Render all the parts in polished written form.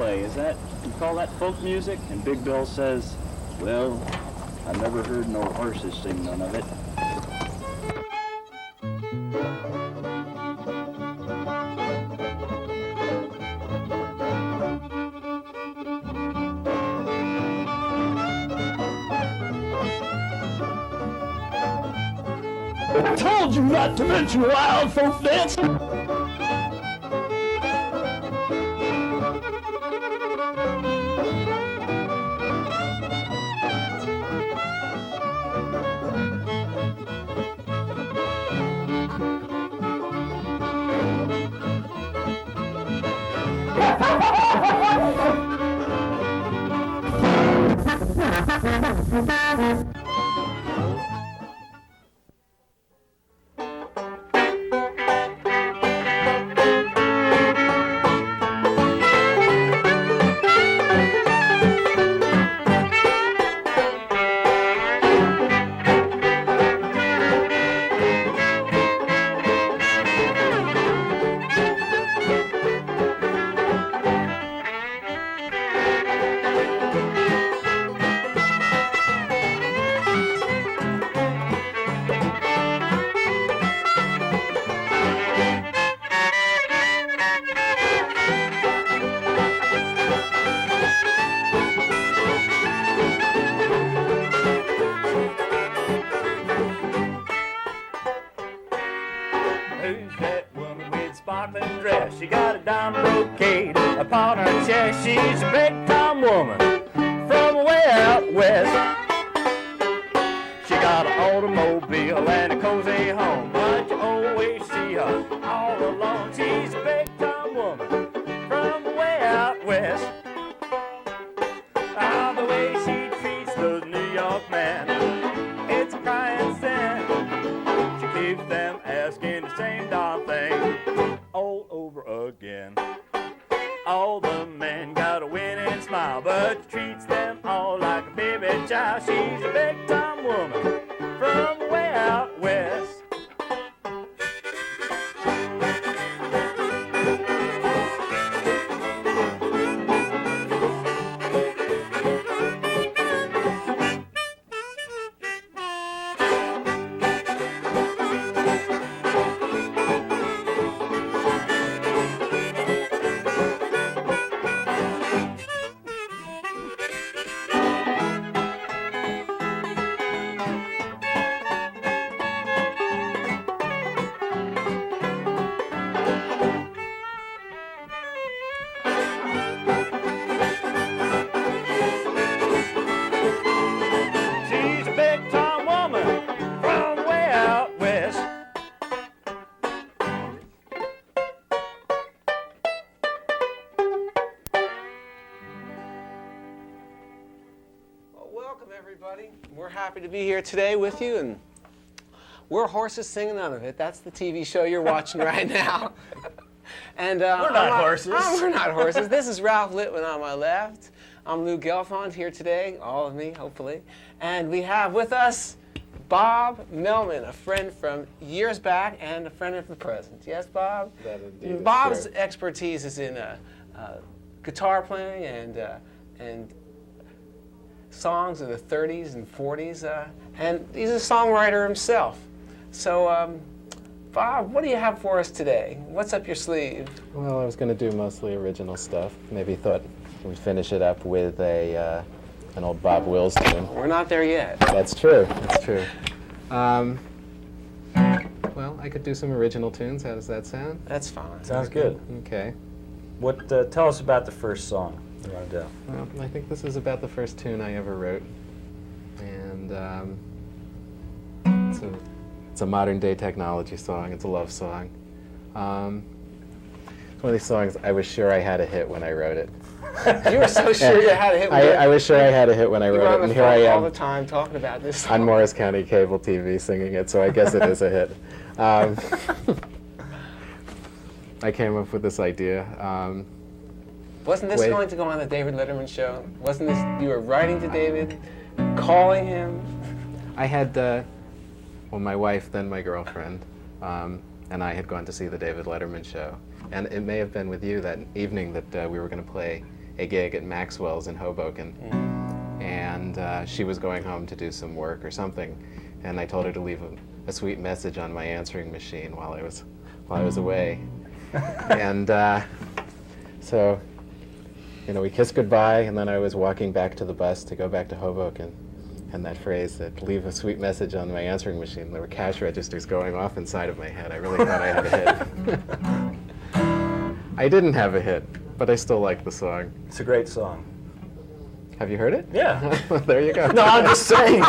play. You call that folk music? And Big Bill says, well, I've never heard no horses sing none of it. I told you not to mention wild folk dancing. Who's that woman with sparkling dress? She got a diamond brocade upon her chest. She's a big-time woman from way out west. She got an automobile and a cozy home, but you always see her all alone. She's a big-time woman from way out west. Ah, the way she treats those New York men, it's a crying sin. She keeps them asking the same darn thing all over again. All the men got a winning smile, but she treats them all like a baby child. She's a big-time woman from way out west. Welcome, everybody. We're happy to be here today with you, and we're Horses Singing None of It. That's the TV show you're watching right now. And we're not horses. We're not horses. This is Ralph Littman on my left. I'm Lou Gelfond here today, all of me, hopefully. And we have with us Bob Mellman, a friend from years back and a friend of the present. Yes, Bob? That indeed is Bob's true. expertise is in guitar playing and songs of the 30s and 40s, and he's a songwriter himself. So, Bob, what do you have for us today? What's up your sleeve? Well, I was going to do mostly original stuff. Maybe thought we'd finish it up with an old Bob Wills tune. We're not there yet. That's true. That's true. Well, I could do some original tunes. How does that sound? That's fine. Sounds good. Okay. What? Tell us about the first song you want to do. Well, I think this is about the first tune I ever wrote, and it's a modern-day technology song. It's a love song. It's one of these songs I was sure I had a hit when I wrote it. You were so sure you had a hit. I was sure I had a hit when I you were wrote on it, and the here I phone am all the time talking about this song. on Morris County Cable TV singing it, so I guess it is a hit. I came up with this idea. Wasn't this going to go on the David Letterman show? Wasn't this, you were writing to David, calling him? I had, well, my wife, then my girlfriend, and I had gone to see the David Letterman show. And it may have been with you that evening that we were going to play a gig at Maxwell's in Hoboken. And she was going home to do some work or something, and I told her to leave a sweet message on my answering machine while I was away. And so, you know, we kissed goodbye, and then I was walking back to the bus to go back to Hoboken, and that phrase that leave a sweet message on my answering machine, there were cash registers going off inside of my head. I really thought I had a hit. I didn't have a hit, but I still like the song. It's a great song. Have you heard it? Yeah. There you go. No, I'm just saying. No.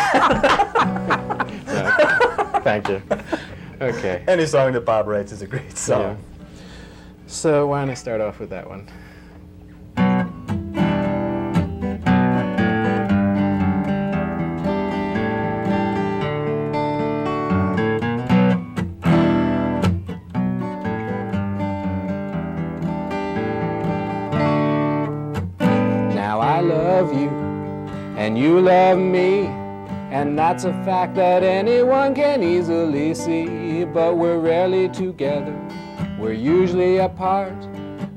Thank you. Okay. Any song that Bob writes is a great song. Yeah. So why don't I start off with that one? I love you, and you love me, and that's a fact that anyone can easily see. But we're rarely together, we're usually apart.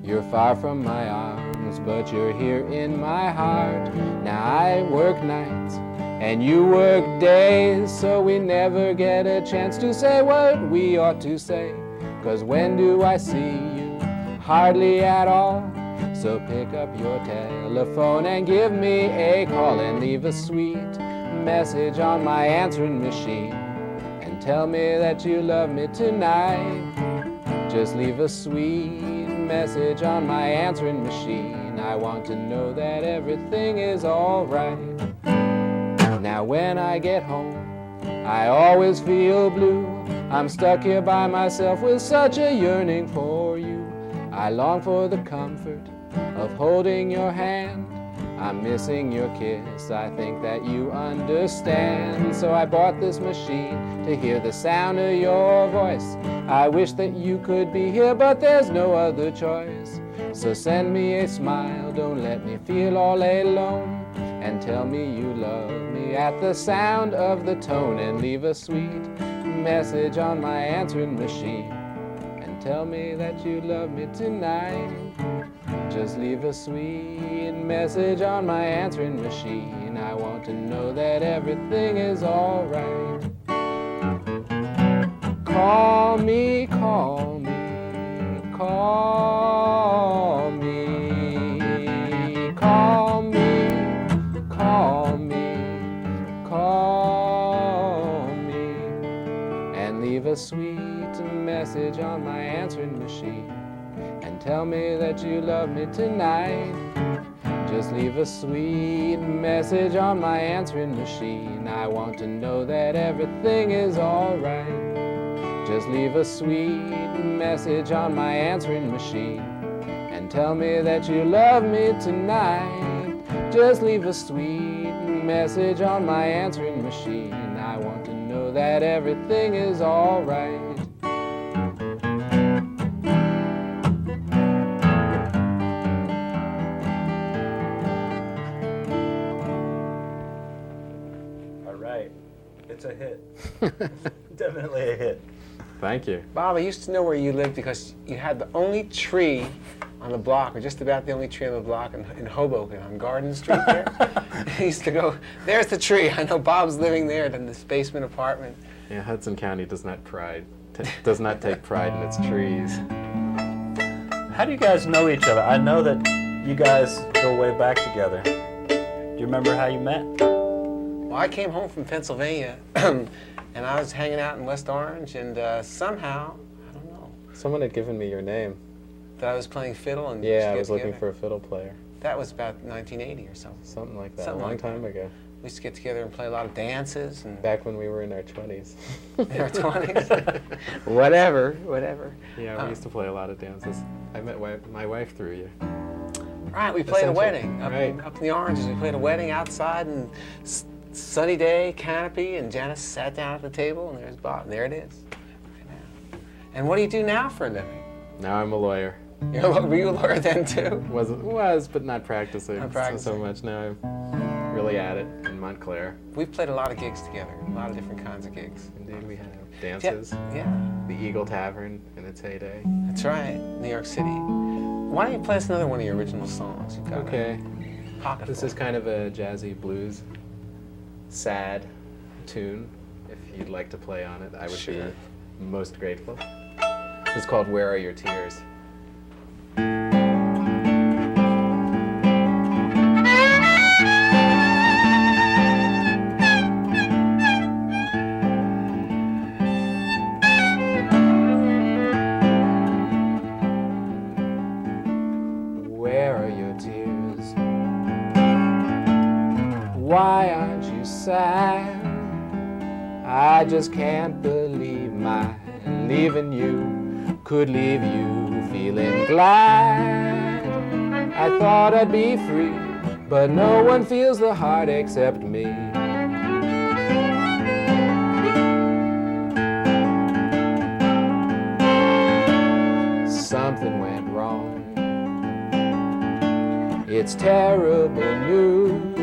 You're far from my arms, but you're here in my heart. Now I work nights, and you work days, so we never get a chance to say what we ought to say. 'Cause when do I see you? Hardly at all. So pick up your telephone and give me a call, and leave a sweet message on my answering machine, and tell me that you love me tonight. Just leave a sweet message on my answering machine. I want to know that everything is all right. Now when I get home, I always feel blue. I'm stuck here by myself with such a yearning for you. I long for the comfort of holding your hand. I'm missing your kiss, I think that you understand. So I bought this machine to hear the sound of your voice. I wish that you could be here, but there's no other choice. So send me a smile, don't let me feel all alone, and tell me you love me at the sound of the tone, and leave a sweet message on my answering machine, and tell me that you love me tonight. Just leave a sweet message on my answering machine. I want to know that everything is all right. Call me, call me, call me, call me, call me, call me, and leave a sweet message on my answering machine, and tell me that you love me tonight. Just leave a sweet message on my answering machine. I want to know that everything is all right. Just leave a sweet message on my answering machine, and tell me that you love me tonight. Just leave a sweet message on my answering machine. I want to know that everything is all right. It's a hit. Definitely a hit. Thank you. Bob, I used to know where you lived because you had the only tree on the block, or just about the only tree on the block in Hoboken, on Garden Street there. I used to go, there's the tree. I know Bob's living there in this basement apartment. Yeah, Hudson County does not take pride in its trees. How do you guys know each other? I know that you guys go way back together. Do you remember how you met? Well, I came home from Pennsylvania, and I was hanging out in West Orange, and somehow, I don't know, Someone had given me your name. that I was playing fiddle and Yeah, I get was looking together. for a fiddle player. That was about 1980 or something. Something like that, Something a long like time that. ago. We used to get together and play a lot of dances and Back when we were in our 20s. in our 20s. Whatever. Yeah, we Oh. used to play a lot of dances. I met my wife through you. Right, we played a Essentially, wedding up right. in the Oranges. We played a wedding outside, and sunny day, canopy, and Janice sat down at the table, and there's Bob. There it is, right now. And what do you do now for a living? Now I'm a lawyer. Were you a lawyer then too? Was, but not practicing, Not practicing. So much. Now I'm really at it in Montclair. We've played a lot of gigs together, a lot of different kinds of gigs. Indeed, we have dances. Yeah, The Eagle Tavern in its heyday. that's right, New York City. Why don't you play us another one of your original songs? You've got Okay. a pocket This full. is kind of a jazzy blues, sad tune. If you'd like to play on it, I would Sure. be most grateful. It's called Where Are Your Tears? Where are your tears? Why aren't you sad? I just can't believe my leaving you could leave you feeling glad. I thought I'd be free, but no one feels the heart except me. Something went wrong. It's terrible news.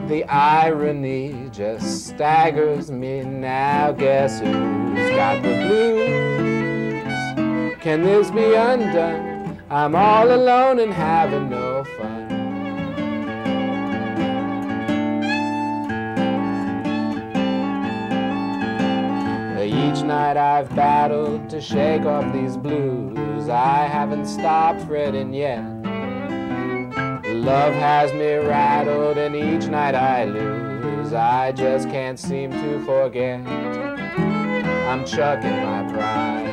The irony just staggers me now. Guess who's got the blues? Can this be undone? I'm all alone and having no fun. Each night I've battled to shake off these blues. I haven't stopped fretting yet. Love has me rattled and each night I lose. I just can't seem to forget. I'm chucking my pride.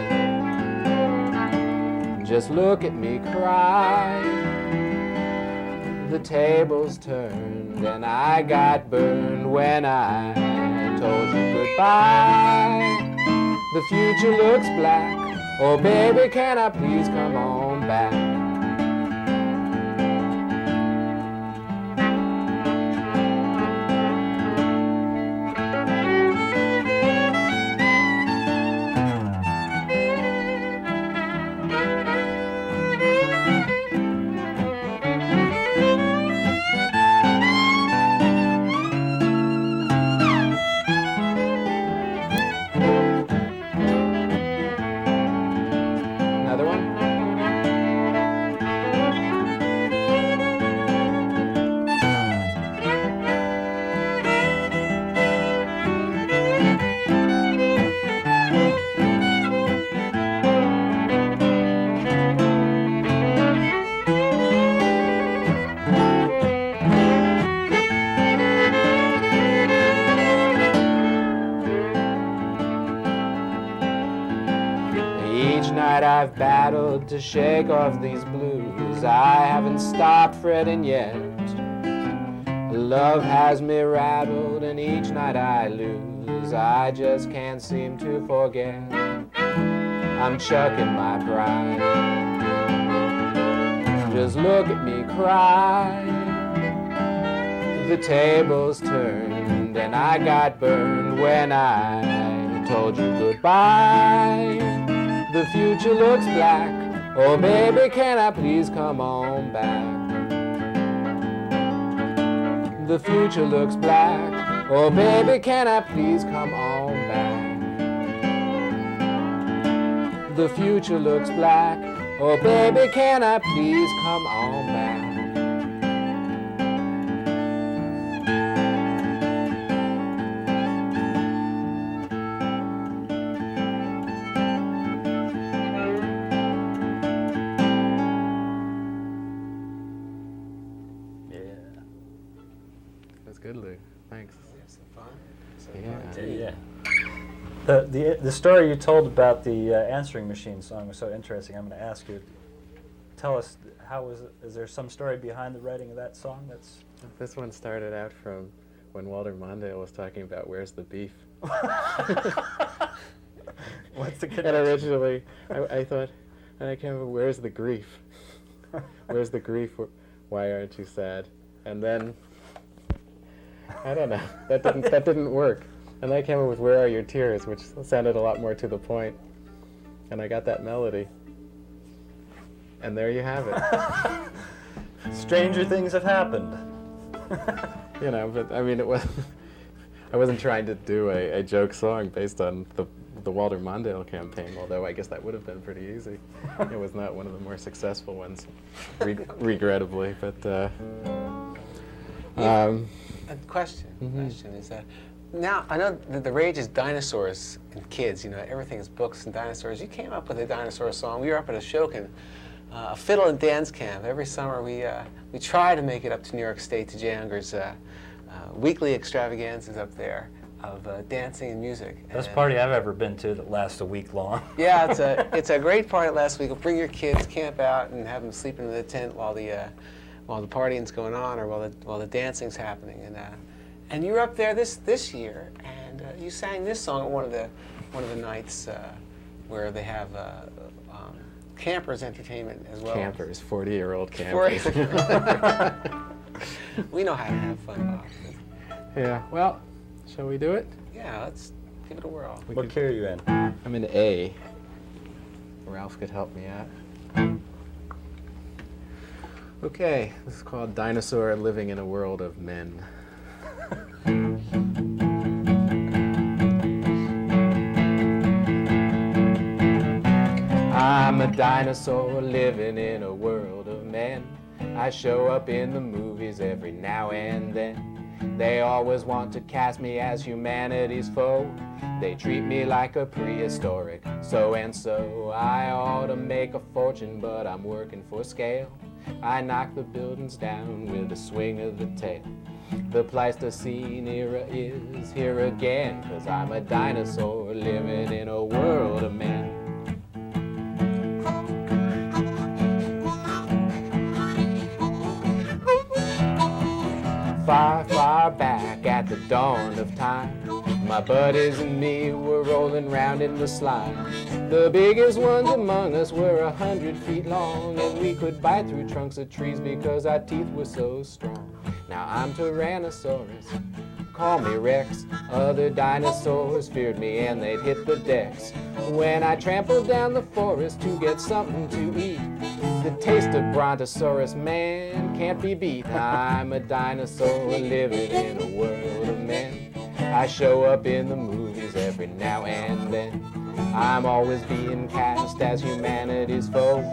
Just look at me cry. The tables turned and I got burned when I told you goodbye. The future looks black. Oh baby, can I please come on back? Another one? Each night I've battled to shake off these blues. I haven't stopped fretting yet. Love has me rattled and each night I lose. I just can't seem to forget. I'm chucking my pride. Just look at me cry. The tables turned and I got burned when I told you goodbye. The future looks black. Oh baby, can I please come on back? The future looks black. Oh baby, can I please come on back? The future looks black. Oh baby, can I please come on back? That's good, Lou. Thanks. Yeah. The story you told about the answering machine song was so interesting. I'm going to ask you, tell us, is there some story behind the writing of that song? This one started out from when Walter Mondale was talking about where's the beef. What's the connection? And originally, I thought, and I came up with where's the grief? Where's the grief? Why aren't you sad? And then, I don't know, that didn't work. And I came up with Where Are Your Tears, which sounded a lot more to the point. And I got that melody. And there you have it. Stranger things have happened. You know, but I mean, I wasn't trying to do a joke song based on the the Walter Mondale campaign, although I guess that would have been pretty easy. It was not one of the more successful ones, regrettably. But A question is now I know that the rage is dinosaurs and kids. You know, everything is books and dinosaurs. You came up with a dinosaur song. We were up at Ashokan, a fiddle and dance camp. Every summer we try to make it up to New York State to Jay Unger's weekly extravaganzas up there of dancing and music. Best party I've ever been to that lasts a week long. Yeah, it's a great party last week. Bring your kids, camp out, and have them sleep in the tent while the partying's going on or while the dancing's happening. And you were up there this year, and you sang this song at one of the nights where they have campers entertainment as well. Campers, 40-year-old campers. We know how to have fun, Bob. Yeah. Well, shall we do it? Yeah, let's give it a whirl. What key are you in? I'm in A. Ralph could help me out. Okay, this is called Dinosaur Living in a World of Men. I'm a dinosaur living in a world of men. I show up in the movies every now and then. They always want to cast me as humanity's foe. They treat me like a prehistoric so-and-so. I ought to make a fortune, but I'm working for scale. I knock the buildings down with a swing of the tail. The Pleistocene era is here again, 'cause I'm a dinosaur living in a world of men. Far, far back at the dawn of time, my buddies and me were rolling round in the slime. The biggest ones among us were 100 feet long, and we could bite through trunks of trees because our teeth were so strong. Now I'm Tyrannosaurus, call me Rex. Other dinosaurs feared me and they'd hit the decks when I trampled down the forest to get something to eat. The taste of Brontosaurus, man, can't be beat. I'm a dinosaur living in a world of men. I show up in the movies every now and then. I'm always being cast as humanity's foe.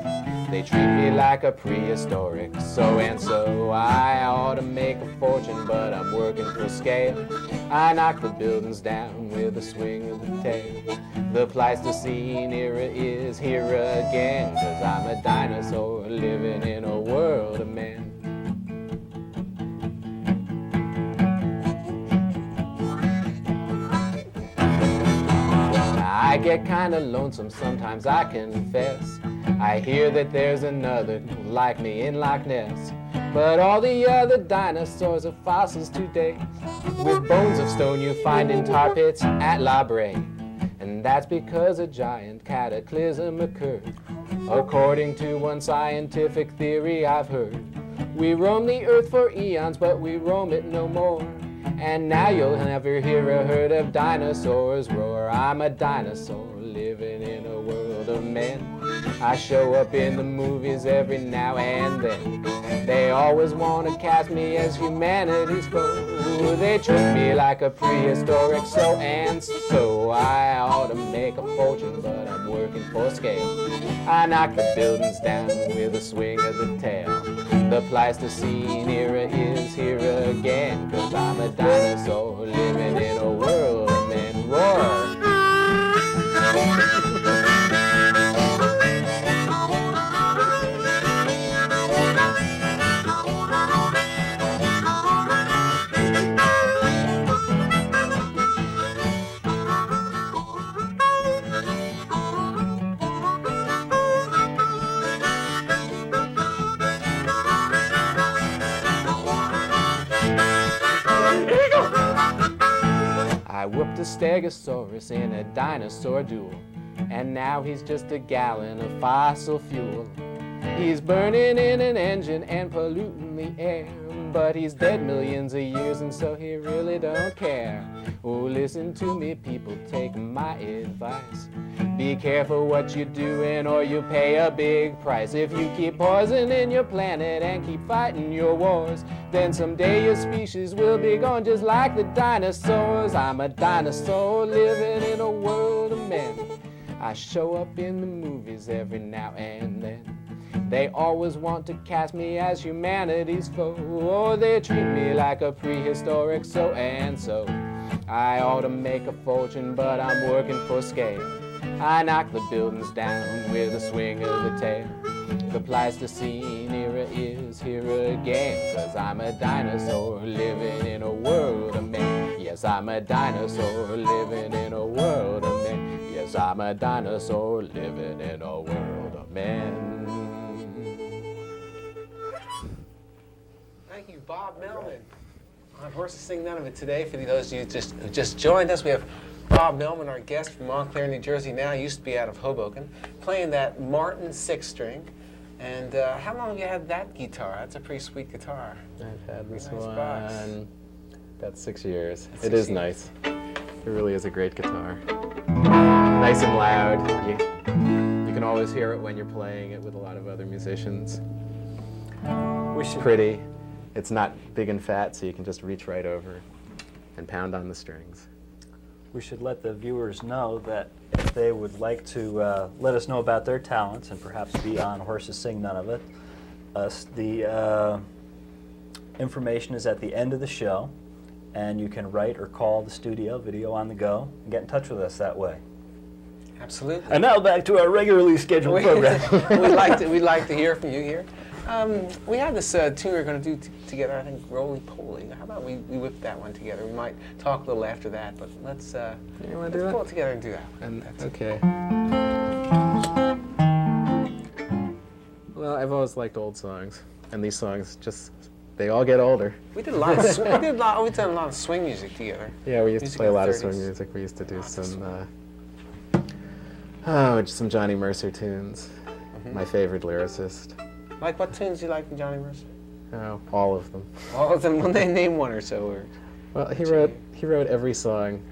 They treat me like a prehistoric so-and-so. I ought to make a fortune, but I'm working for scale. I knock the buildings down with a swing of the tail. The Pleistocene era is here again, 'cause I'm a dinosaur living in a world of men. I get kinda lonesome sometimes, I confess. I hear that there's another like me in Loch Ness. But all the other dinosaurs are fossils today, with bones of stone you find in tar pits at La Brea. And that's because a giant cataclysm occurred, according to one scientific theory I've heard. We roamed the earth for eons, but we roam it no more. And now you'll never hear a herd of dinosaurs roar. I'm a dinosaur living in a world of men. I show up in the movies every now and then. They always want to cast me as humanity's foe. They treat me like a prehistoric so-and-so. I ought to make a fortune, but I'm working for scale. I knock the buildings down with a swing of the tail. The Pleistocene era is here again, 'cause I'm a dinosaur living in a world of men. Roar! I whooped a stegosaurus in a dinosaur duel, and now he's just a gallon of fossil fuel. He's burning in an engine and polluting the air, but he's dead millions of years and so he really don't care. Oh, listen to me, people, take my advice. Be careful what you're doing or you pay a big price. If you keep poisoning your planet and keep fighting your wars, then someday your species will be gone just like the dinosaurs. I'm a dinosaur living in a world of men. I show up in the movies every now and then. They always want to cast me as humanity's foe. Oh, they treat me like a prehistoric so-and-so. I ought to make a fortune, but I'm working for scale. I knock the buildings down with a swing of the tail. The Pleistocene era is here again, 'cause I'm a dinosaur living in a world of men. Yes, I'm a dinosaur living in a world of men. Yes, I'm a dinosaur living in a world of men. Thank you, Bob Mellman. On Horses Sing None of It today. For those of you who just joined us, we have Bob Mellman, our guest from Montclair, New Jersey now, used to be out of Hoboken, playing that Martin 6-string. And how long have you had that guitar? That's a pretty sweet guitar. I've had this Nice one box. about 6 years. That's It 6 is years. nice. It really is a great guitar. Nice and loud. You can always hear it when you're playing it with a lot of other musicians. We It's should pretty. It's not big and fat, so you can just reach right over and pound on the strings. We should let the viewers know that if they would like to let us know about their talents and perhaps be on Horses Sing None of It, the information is at the end of the show, and you can write or call the studio, Video on the Go, and get in touch with us that way. Absolutely. And now back to our regularly scheduled program. We'd like to hear from you here. We have this tune we're going to do together, I think, Roly Poly. How about we whip that one together? We might talk a little after that, but let's You want to do pull that? it together and do that. And, okay. Well, I've always liked old songs, and these songs they all get older. We did a lot of we've done a lot of swing music together. Yeah, we used to Music play a of the lot of 30s. swing music. We used to do Lots of some Johnny Mercer tunes. My favorite lyricist. Like what tunes do you like from Johnny Mercer? Oh, all of them. All of them. Well, name one or so. Or Well, he wrote every song.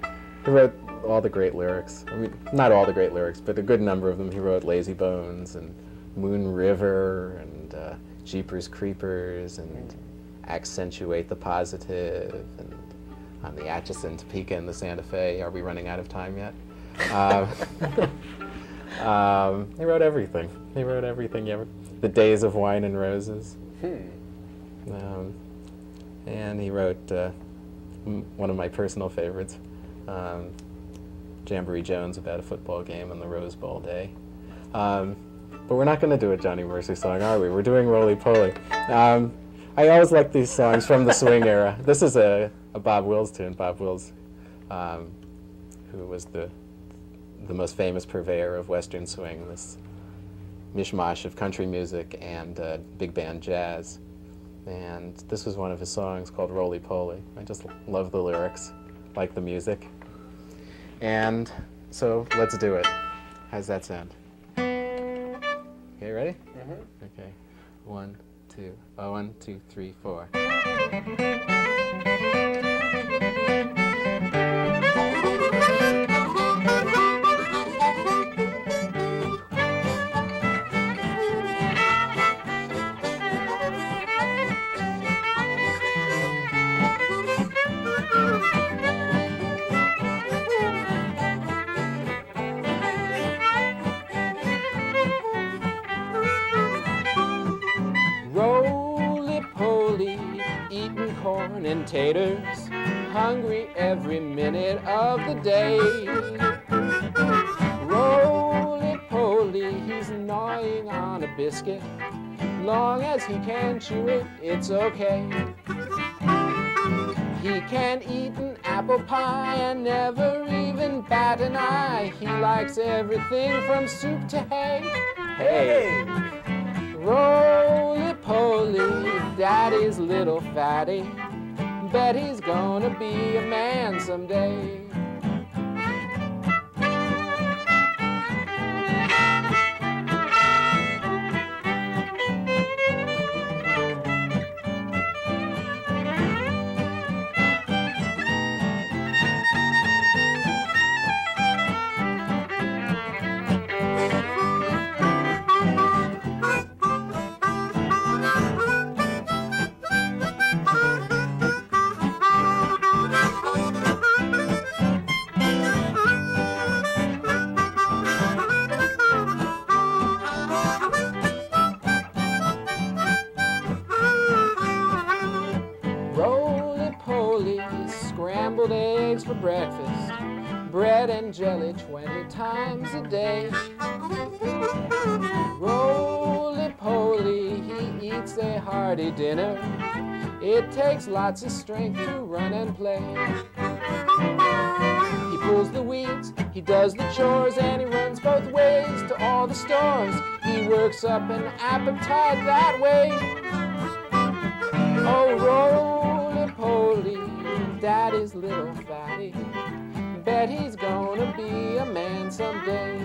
He wrote all the great lyrics. I mean, not all the great lyrics, but a good number of them. He wrote Lazy Bones and Moon River and Jeepers Creepers and Accentuate the Positive and on the Atchison, Topeka, and the Santa Fe. Are we running out of time yet? He wrote everything. He wrote everything. The Days of Wine and Roses. And he wrote one of my personal favorites, Jamboree Jones, about a football game on the Rose Bowl day. But we're not going to do a Johnny Mercer song, are we? We're doing Roly Poly. I always like these songs from the swing era. This is a Bob Wills tune. Bob Wills, who was the most famous purveyor of Western swing, this mishmash of country music and big band jazz. And this was one of his songs called Roly Poly. I just love the lyrics, like the music. And so let's do it. How's that sound? Okay, ready? Mm-hmm. Okay. 1, 2, 1, 2, 3, 4. Roly-poly, eating corn and taters, hungry every minute of the day. Roly-poly, he's gnawing on a biscuit. Long as he can chew it, it's okay. He can eat an apple pie and never even bat an eye. He likes everything from soup to hay. Hey! Roly-poly, daddy's little fatty. Bet he's gonna be a man someday. scrambled eggs for breakfast, bread and jelly 20 times a day. Roly-poly, he eats a hearty dinner. It takes lots of strength to run and play. He pulls the weeds, he does the chores, and he runs both ways to all the stores. He works up an appetite that way. Oh, roly-poly, daddy's little fatty. Bet he's gonna be a man someday.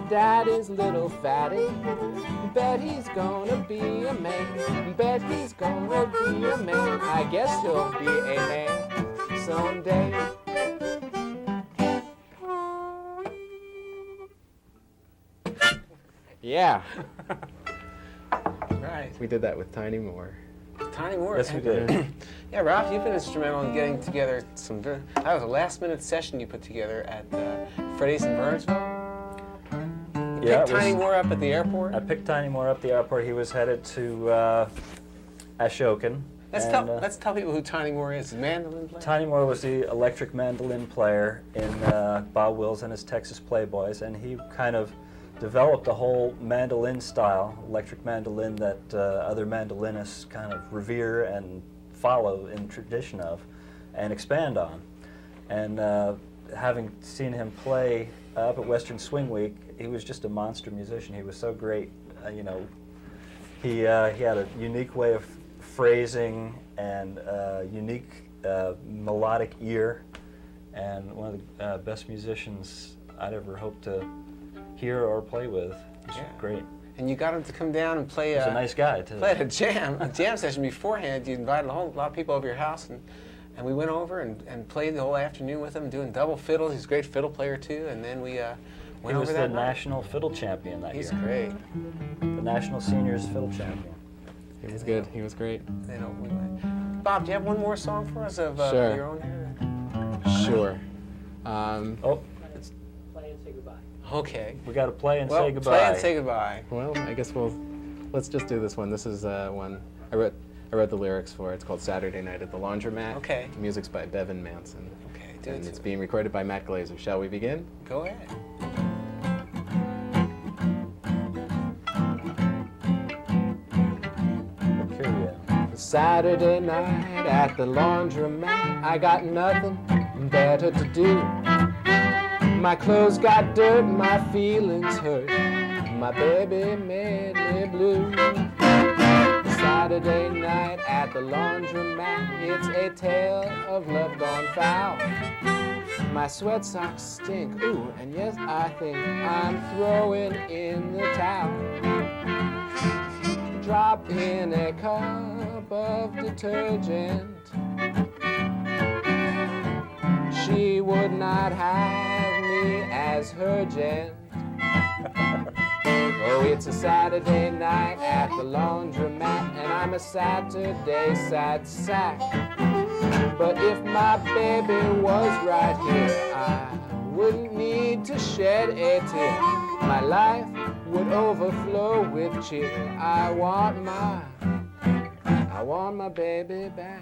Daddy's little fatty. Bet he's gonna be a man. Bet he's gonna be a man. I guess he'll be a man someday. Yeah. Right. We did that with Tiny Moore. Tiny Moore. Yes, we did. Yeah, Ralph, you've been instrumental in getting together some. That was a last-minute session you put together at Freddie's in Burnsville. You Yeah, picked Tiny Moore up at the airport. I picked Tiny Moore up at the airport. He was headed to Ashokan. Let's tell people who Tiny Moore is. Mandolin player. Tiny Moore was the electric mandolin player in Bob Wills and his Texas Playboys, and he kind of developed a whole mandolin style, electric mandolin, that other mandolinists kind of revere and follow in tradition of and expand on. And having seen him play up at Western Swing Week, he was just a monster musician. He was so great. You know, he had a unique way of phrasing and unique melodic ear, and one of the best musicians I'd ever hoped to hear or play with. He was great. And you got him to come down and play. He was a nice guy too. Played a jam session beforehand. You invited a lot of people over your house, and we went over and played the whole afternoon with him, doing double fiddles. He's a great fiddle player too. And then we went over that He was the night. national fiddle champion that He's year. great. The national seniors fiddle champion. He was good. He was great. Then we went. Bob, do you have one more song for us of Sure. your own here? Sure. Oh, Play and say goodbye. Okay. we got to play and Well, say goodbye. play and say goodbye. Well, I guess let's just do this one. This is one I wrote the lyrics for. It's called Saturday Night at the Laundromat. Okay. The music's by Bevan Manson. Okay, do And it. it's being recorded by Matt Glazer. Shall we begin? Go ahead. Saturday night at the laundromat, I got nothing better to do. My clothes got dirt, my feelings hurt, my baby made me blue. Saturday night at the laundromat, it's a tale of love gone foul. My sweat socks stink, ooh, and yes, I think I'm throwing in the towel. Drop in a cup of detergent. She would not have me as her gent. Oh, it's a Saturday night at the laundromat, and I'm a Saturday sad sack. But if my baby was right here, I wouldn't need to shed a tear. My life would overflow with cheer. I want my baby back.